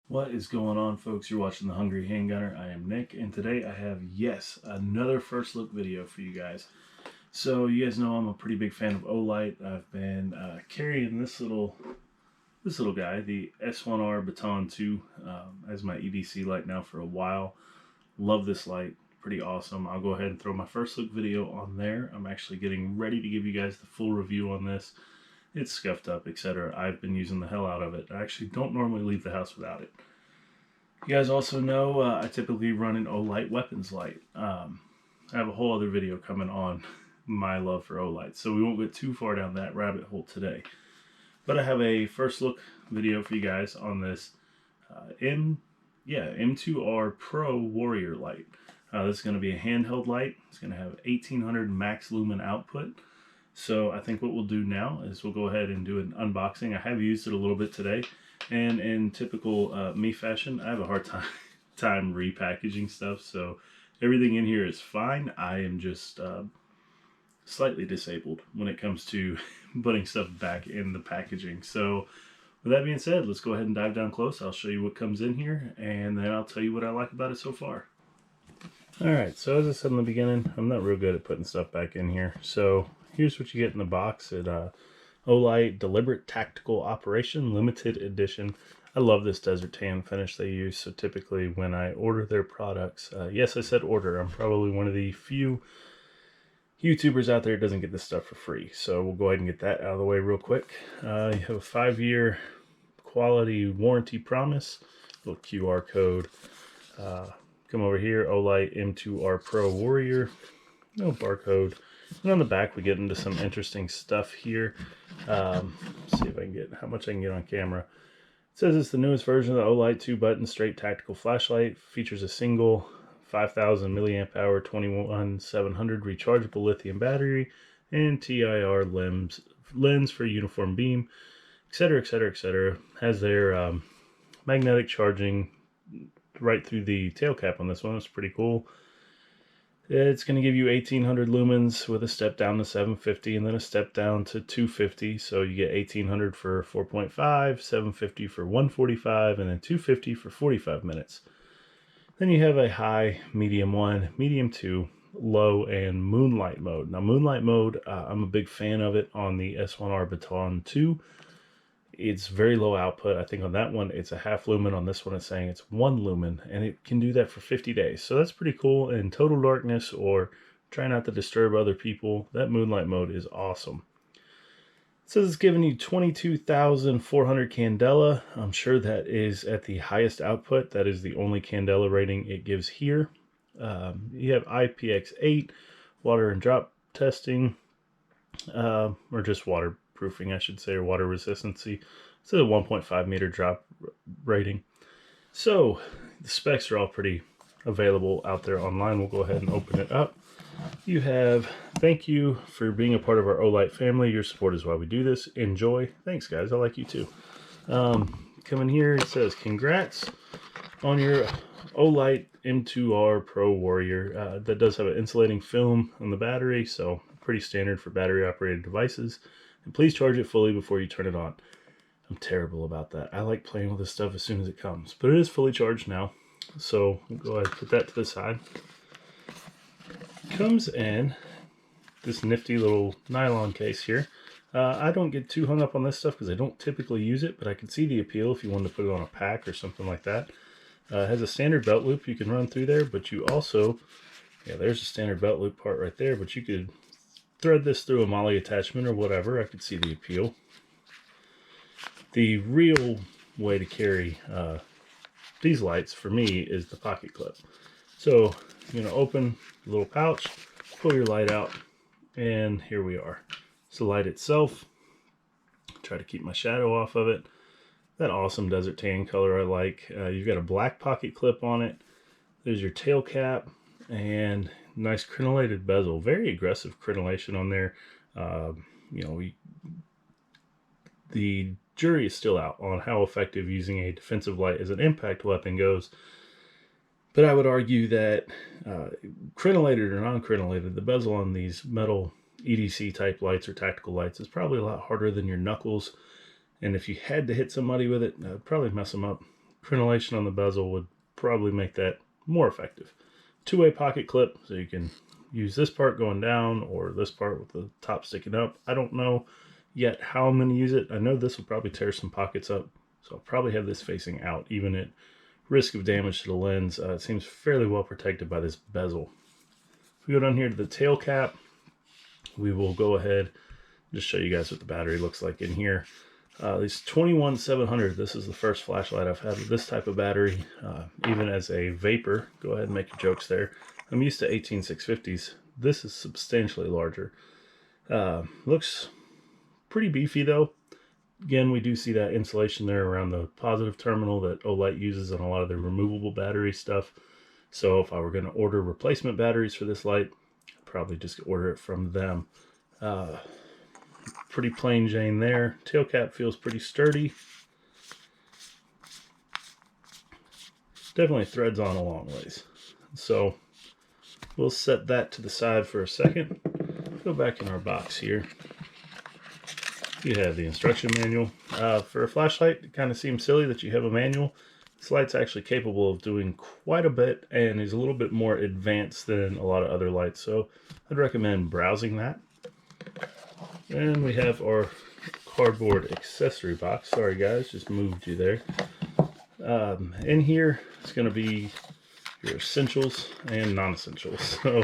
What is going on, folks? You're watching The Hungry Handgunner. I am Nick, and today I have, yes, another first look video for you guys. So you guys know I'm a pretty big fan of Olight. I've been carrying this little guy, the S1R Baton 2, as my EDC light now for a while. Love this light, pretty awesome. I'll go ahead and throw my first look video on there. I'm actually getting ready to give you guys the full review on this. It's scuffed up, etc. I've been using the hell out of it. I actually don't normally leave the house without it. You guys also know I typically run an Olight weapons light. I have a whole other video coming on my love for Olight, so we won't get too far down that rabbit hole today. But I have a first look video for you guys on this M2R Pro Warrior light. This is going to be a handheld light. It's going to have 1800 max lumen output. So I think what we'll do now is we'll go ahead and do an unboxing. I have used it a little bit today, and in typical me fashion, I have a hard time repackaging stuff, so everything in here is fine. I am just slightly disabled when it comes to putting stuff back in the packaging. So with that being said, let's go ahead and dive down close. I'll show you what comes in here, and then I'll tell you what I like about it so far. Alright, so as I said in the beginning, I'm not real good at putting stuff back in here. So here's what you get in the box. Olight Deliberate Tactical Operation Limited Edition. I love this desert tan finish they use. So typically when I order their products, yes, I said order. I'm probably one of the few YouTubers out there that doesn't get this stuff for free. So we'll go ahead and get that out of the way real quick. You have a 5-year quality warranty promise. Little QR code. Come over here, Olight M2R Pro Warrior. No barcode. And on the back, we get into some interesting stuff here. See if I can get how much I can get on camera. It says it's the newest version of the Olight 2-button straight tactical flashlight. Features a single 5,000 milliamp hour 21700 rechargeable lithium battery and TIR lens for uniform beam, etc., etc., etc. Has their magnetic charging right through the tail cap on this one. It's pretty cool. It's going to give you 1800 lumens with a step down to 750 and then a step down to 250. So you get 1800 for 4.5, 750 for 145, and then 250 for 45 minutes. Then you have a high, medium 1, medium 2, low, and moonlight mode. Now moonlight mode, I'm a big fan of it on the S1R Baton 2. It's very low output. I think on that one, it's a half lumen. On this one, it's saying it's 1 lumen, and it can do that for 50 days. So that's pretty cool. In total darkness or try not to disturb other people, that moonlight mode is awesome. It says it's giving you 22,400 candela. I'm sure that is at the highest output. That is the only candela rating it gives here. You have IPX8, water and drop testing, or just waterproofing, I should say, or water resistancy. It's a 1.5 meter drop rating. So the specs are all pretty available out there online. We'll go ahead and open it up. You have, thank you for being a part of our Olight family. Your support is why we do this. Enjoy. Thanks, guys. I like you too. Coming here, it says, congrats on your Olight M2R Pro Warrior. That does have an insulating film on the battery, so pretty standard for battery operated devices. And please charge it fully before you turn it on. I'm terrible about that. I like playing with this stuff as soon as it comes, but it is fully charged now. So we'll go ahead and put that to the side. Comes in this nifty little nylon case here. I don't get too hung up on this stuff because I don't typically use it, but I can see the appeal if you wanted to put it on a pack or something like that. It has a standard belt loop you can run through there, but you also, yeah, there's a standard belt loop part right there, but you could thread this through a MOLLE attachment or whatever. I could see the appeal. The real way to carry these lights for me is the pocket clip. So you're going to open the little pouch, pull your light out, and here we are. It's the light itself. Try to keep my shadow off of it. That awesome desert tan color I like. You've got a black pocket clip on it. There's your tail cap and nice crenellated bezel. Very aggressive crenellation on there. The jury is still out on how effective using a defensive light as an impact weapon goes. But I would argue that crenellated or non-crenellated, the bezel on these metal EDC type lights or tactical lights is probably a lot harder than your knuckles. And if you had to hit somebody with it, that would probably mess them up Crenellation on the bezel would probably make that more effective. Two-way pocket clip, so you can use this part going down or this part with the top sticking up. I don't know yet how I'm going to use it. I know this will probably tear some pockets up, so I'll probably have this facing out, even at risk of damage to the lens. It seems fairly well protected by this bezel. If we go down here to the tail cap, we will go ahead and just show you guys what the battery looks like in here. These 21700, this is the first flashlight I've had with this type of battery, even as a vapor. Go ahead and make your jokes there. I'm used to 18650s. This is substantially larger. Looks pretty beefy though. Again, we do see that insulation there around the positive terminal that Olight uses on a lot of their removable battery stuff. So if I were going to order replacement batteries for this light, I'd probably just order it from them. Pretty plain Jane there. Tail cap feels pretty sturdy. Definitely threads on a long ways. So we'll set that to the side for a second. Go back in our box here. You have the instruction manual. For a flashlight, it kind of seems silly that you have a manual. This light's actually capable of doing quite a bit and is a little bit more advanced than a lot of other lights. So I'd recommend browsing that. And we have our cardboard accessory box. Sorry guys, just moved you there. In here, it's going to be your essentials and non-essentials. So,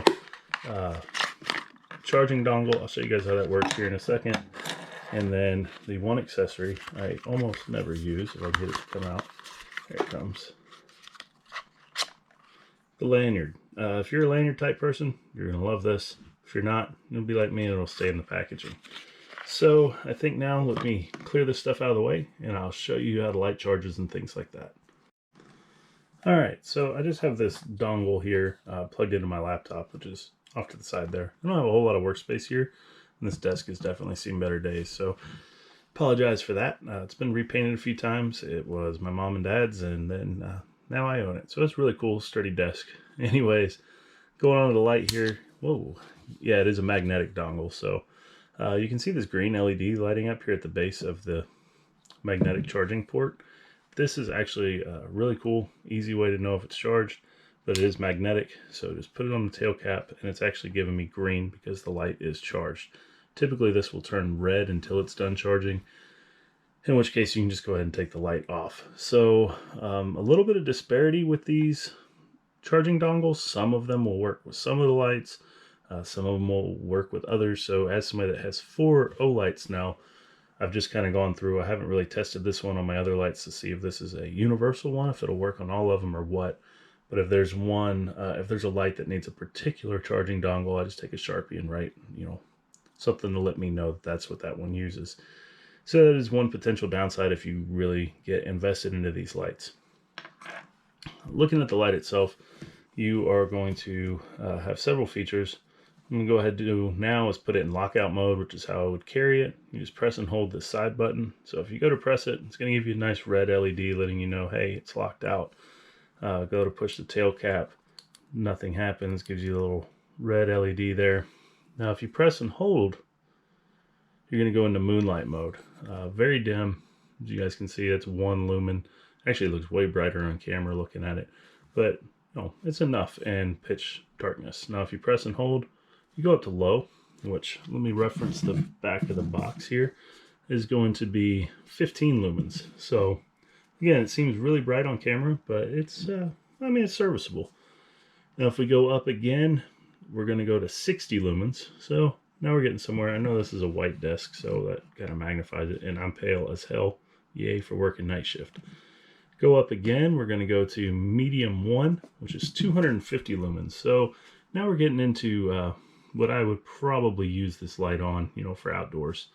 charging dongle, I'll show you guys how that works here in a second. And then the one accessory I almost never use, if I can get it to come out. There it comes. The lanyard. If you're a lanyard type person, you're going to love this. If you're not, it'll be like me and it'll stay in the packaging. So I think now let me clear this stuff out of the way and I'll show you how the light charges and things like that. Alright, so I just have this dongle here plugged into my laptop, which is off to the side there. I don't have a whole lot of workspace here, and this desk has definitely seen better days, so apologize for that. It's been repainted a few times. It was my mom and dad's, and then now I own it. So it's a really cool, sturdy desk. Anyways, going on to the light here. Whoa. Yeah, it is a magnetic dongle, so you can see this green LED lighting up here at the base of the magnetic charging port. This is actually a really cool, easy way to know if it's charged, but it is magnetic, so just put it on the tail cap, and it's actually giving me green because the light is charged. Typically this will turn red until it's done charging, in which case you can just go ahead and take the light off. So a little bit of disparity with these charging dongles. Some of them will work with some of the lights. Some of them will work with others. So as somebody that has 4 Olights now, I've just kind of gone through. I haven't really tested this one on my other lights to see if this is a universal one, if it'll work on all of them or what. But if there's one, if there's a light that needs a particular charging dongle, I just take a Sharpie and write, something to let me know that that's what that one uses. So that is one potential downside if you really get invested into these lights. Looking at the light itself, you are going to have several features. I'm going to go ahead and do now is put it in lockout mode, which is how I would carry it. You just press and hold the side button. So if you go to press it, it's going to give you a nice red LED letting you know, hey, it's locked out. Go to push the tail cap, nothing happens, gives you a little red LED there. Now if you press and hold, you're going to go into moonlight mode. Very dim, as you guys can see, that's 1 lumen. Actually, it looks way brighter on camera looking at it, but it's enough in pitch darkness. Now if you press and hold, you go up to low, which, let me reference the back of the box here, is going to be 15 lumens. So again, it seems really bright on camera, but it's, it's serviceable. Now if we go up again, we're going to go to 60 lumens. So now we're getting somewhere. I know this is a white desk, so that kind of magnifies it, and I'm pale as hell. Yay for working night shift. Go up again, we're going to go to medium 1, which is 250 lumens. So now we're getting into what I would probably use this light on, for outdoors,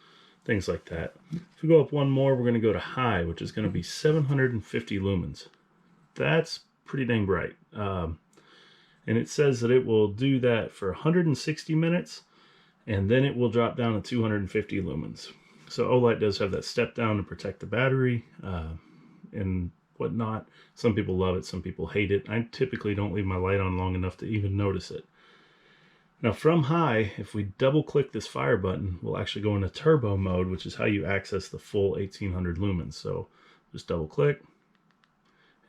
things like that. If we go up one more, we're going to go to high, which is going to be 750 lumens. That's pretty dang bright. And it says that it will do that for 160 minutes, and then it will drop down to 250 lumens. So Olight does have that step down to protect the battery and whatnot. Some people love it, some people hate it. I typically don't leave my light on long enough to even notice it. Now from high, if we double click this fire button, we'll actually go into turbo mode, which is how you access the full 1800 lumens. So just double click,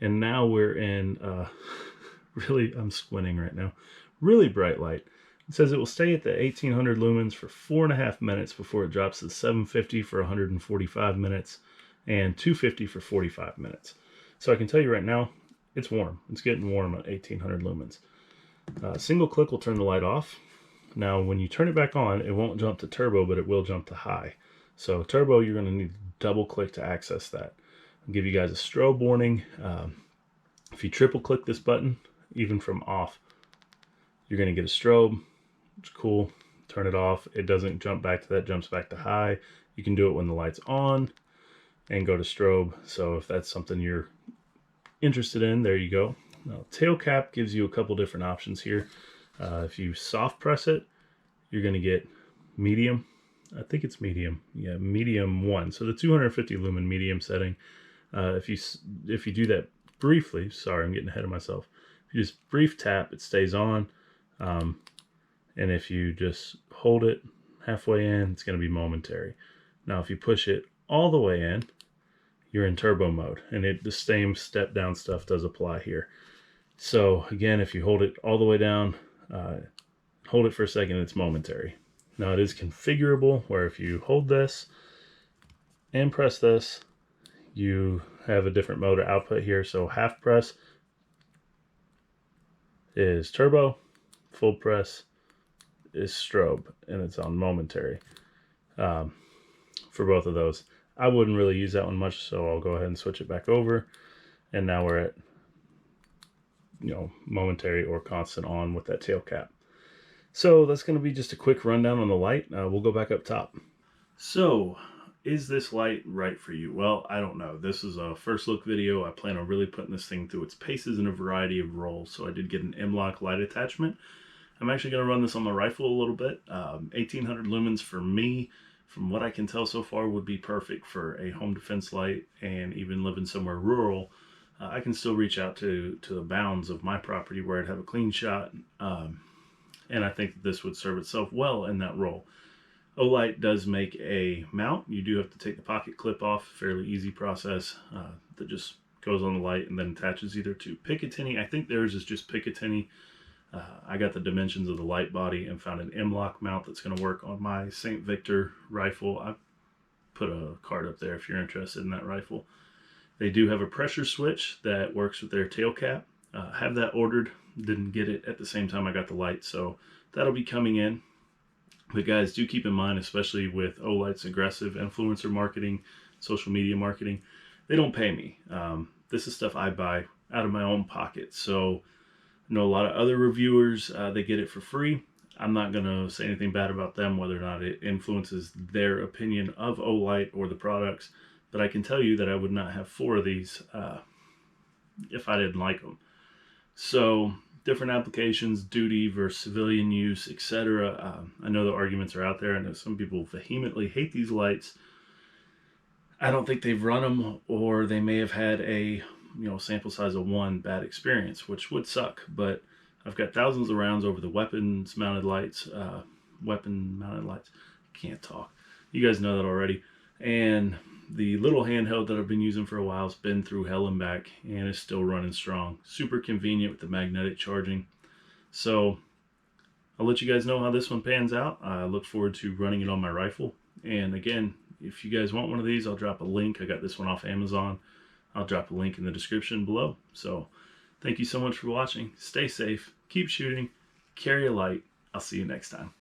And now we're in really, I'm squinting right now, really bright light. It says it will stay at the 1800 lumens for 4.5 minutes before it drops to 750 for 145 minutes and 250 for 45 minutes. So I can tell you right now, it's warm. It's getting warm at 1800 lumens. Single click will turn the light off. Now, when you turn it back on, it won't jump to turbo, but it will jump to high. So turbo, you're going to need to double click to access that. I'll give you guys a strobe warning. If you triple click this button, even from off, you're going to get a strobe. It's cool. Turn it off. It doesn't jump back to that, jumps back to high. You can do it when the light's on and go to strobe. So if that's something you're interested in, there you go. Now, tail cap gives you a couple different options here. If you soft press it, you're going to get medium. I think it's medium. Yeah, medium 1. So the 250 lumen medium setting. If you do that briefly, sorry, I'm getting ahead of myself. If you just brief tap, it stays on. And if you just hold it halfway in, it's going to be momentary. Now, if you push it all the way in, you're in turbo mode, and the same step down stuff does apply here. So again, if you hold it all the way down, hold it for a second, it's momentary. Now it is configurable where if you hold this and press this, you have a different motor output here. So half press is turbo, full press is strobe, and it's on momentary for both of those. I wouldn't really use that one much, so I'll go ahead and switch it back over. And now we're at, momentary or constant on with that tail cap. So that's going to be just a quick rundown on the light. We'll go back up top. So, is this light right for you? Well, I don't know. This is a first look video. I plan on really putting this thing through its paces in a variety of roles. So I did get an M-LOK light attachment. I'm actually going to run this on my rifle a little bit. 1800 lumens for me, from what I can tell so far, would be perfect for a home defense light, and even living somewhere rural, I can still reach out to the bounds of my property where I'd have a clean shot. And I think that this would serve itself well in that role. Olight does make a mount. You do have to take the pocket clip off, fairly easy process that just goes on the light and then attaches either to Picatinny. I think theirs is just Picatinny. I got the dimensions of the light body and found an M-LOK mount that's going to work on my St. Victor rifle. I put a card up there if you're interested in that rifle. They do have a pressure switch that works with their tail cap. Have that ordered. Didn't get it at the same time I got the light, so that'll be coming in. But guys, do keep in mind, especially with Olight's aggressive influencer marketing, social media marketing, they don't pay me. This is stuff I buy out of my own pocket. So I know a lot of other reviewers, they get it for free. I'm not going to say anything bad about them, whether or not it influences their opinion of Olight or the products. But I can tell you that I would not have 4 of these if I didn't like them. So different applications, duty versus civilian use, etc. I know the arguments are out there. I know some people vehemently hate these lights. I don't think they've run them, or they may have had a sample size of 1 bad experience, which would suck. But I've got thousands of rounds over the weapons mounted lights, Can't talk. You guys know that already. And the little handheld that I've been using for a while has been through hell and back and is still running strong. Super convenient with the magnetic charging. So I'll let you guys know how this one pans out. I look forward to running it on my rifle. And again, if you guys want one of these, I'll drop a link. I got this one off Amazon. I'll drop a link in the description below. So thank you so much for watching. Stay safe, keep shooting, carry a light. I'll see you next time.